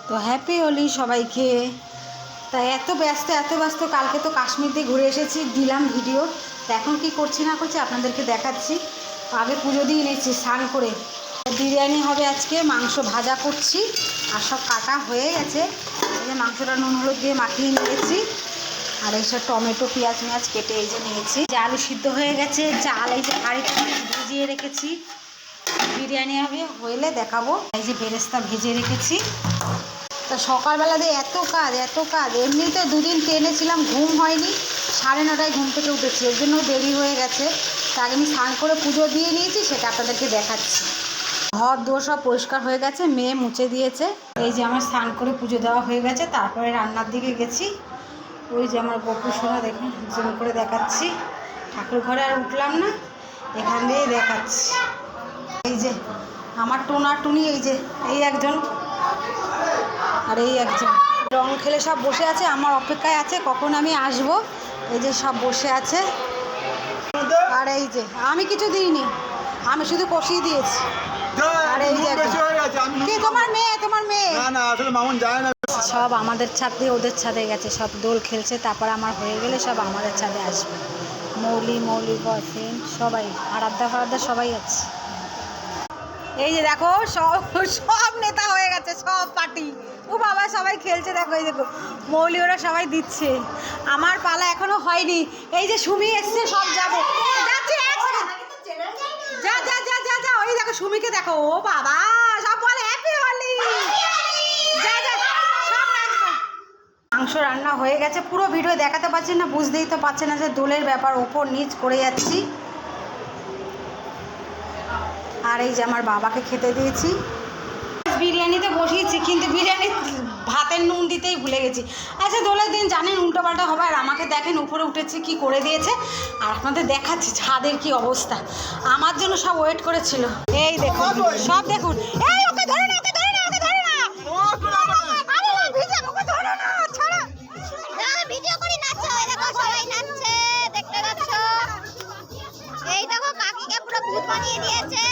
তো হ্যাপি হোলি সবাইকে। তাই এত ব্যস্ত কালকে তো কাশ্মীর দিয়ে ঘুরে এসেছি, দিলাম ভিডিও। তো এখন কি করছি না করছি আপনাদেরকে দেখাচ্ছি। আগে পুজো দিয়ে নিয়েছি স্নান করে। বিরিয়ানি হবে আজকে, মাংস ভাজা করছি আর সব কাটা হয়ে গেছে। এই যে মাংসটা নুন হলুদ দিয়ে মাখিয়ে নিয়েছি, আর এইসব টমেটো পেঁয়াজ কেটে এই যে নিয়েছি। যে আলু সিদ্ধ হয়ে গেছে, চাল এই যে হাঁড়িতে ভিজিয়ে রেখেছি, বিরিয়ানি হবে, হইলে দেখাবো। এই যে বেরেস্তা ভেজে রেখেছি। তা সকালবেলা দিয়ে এত কাজ এমনিতে দুদিন ট্রেনে ছিলাম, ঘুম হয়নি, 9:30টায় ঘুম থেকে উঠেছি, এর জন্য দেরি হয়ে গেছে। তা আগে আমি স্নান করে পুজো দিয়ে নিয়েছি, সেটা আপনাদেরকে দেখাচ্ছি। ঘর দোর সব পরিষ্কার হয়ে গেছে, মেয়ে মুছে দিয়েছে। এই যে আমার স্নান করে পুজো দেওয়া হয়ে গেছে, তারপরে রান্নার দিকে গেছি। ওই যে আমার গপু সোনা, দেখুন জুম করে দেখাচ্ছি। ঠাকুর ঘরে আর উঠলাম না, এখান দিয়েই দেখাচ্ছি। এই যে আমার টোনা টুনি, এই যে এই একজন আর এই একজন রং খেলে সব বসে আছে, আমার অপেক্ষায় আছে কখন আমি আসব। এই যে সব বসে আছে। আর এই যে আমি কিছু দিইনি, আমি শুধু কষিয়ে দিয়েছি। আর এই যে কি তোমার মেয়ে সব আমাদের ছাদ দিয়ে ওদের ছাদে গেছে, সব দোল খেলছে। তারপর আমার হয়ে গেলে সব আমাদের ছাদে আসবে। মৌলি বয়ফ্রেন্ড সবাই, আরাধ্যা সবাই আছে। এই যে দেখো সব নেতা হয়ে গেছে, সব পার্টি। ও বাবা সবাই খেলছে, দেখো এই দেখো মৌলি ওরা সবাই দিচ্ছে। আমার পালা এখনো হয়নি। এই যে সুমি এসছে, সব যাবে, যাচ্ছে যা ওই দেখো সুমিকে দেখো, ও বাবা সব বলে হ্যাপি হোলি। মাংস রান্না হয়ে গেছে, পুরো ভিডিও দেখাতে পারছি না, বুঝতেই তো পারছে না যে দোলের ব্যাপার, ওপর নিচ করে যাচ্ছি। আর এই যে আমার বাবাকে খেতে দিয়েছি। বিরিয়ানিতে বসিয়েছি, কিন্তু বিরিয়ানি ভাতের নুন দিতেই ভুলে গেছি। আচ্ছা দোলের দিন জানেন উল্টোপাল্টা হবে, আর আমাকে দেখেন উপরে উঠেছি কি করে দিয়েছে। আর আপনাদের দেখাচ্ছি ছাদের কি অবস্থা। আমার জন্য সব ওয়েট করেছিল। এই দেখুন সব দেখুন, এই ওকে ধরে না, ওকে ধরে না, ওকে ধরে না, আরে ভিজে, ওকে ধরে না, ছাড়া। আমি ভিডিও করি, নাচছে, এই দেখো সবাই নাচছে, দেখতে পাচ্ছ। এই দেখো কাকিকে পুরো ভূত বানিয়ে দিয়েছে।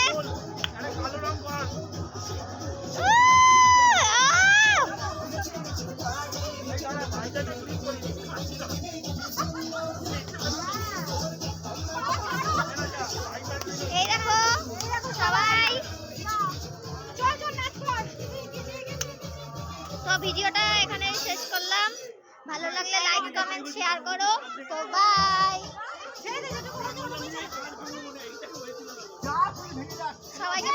এই দেখো সবাই, তো ভিডিওটা এখানে শেষ করলাম। ভালো লাগলে লাইক কমেন্ট শেয়ার করো। তো বাই, সবাইকে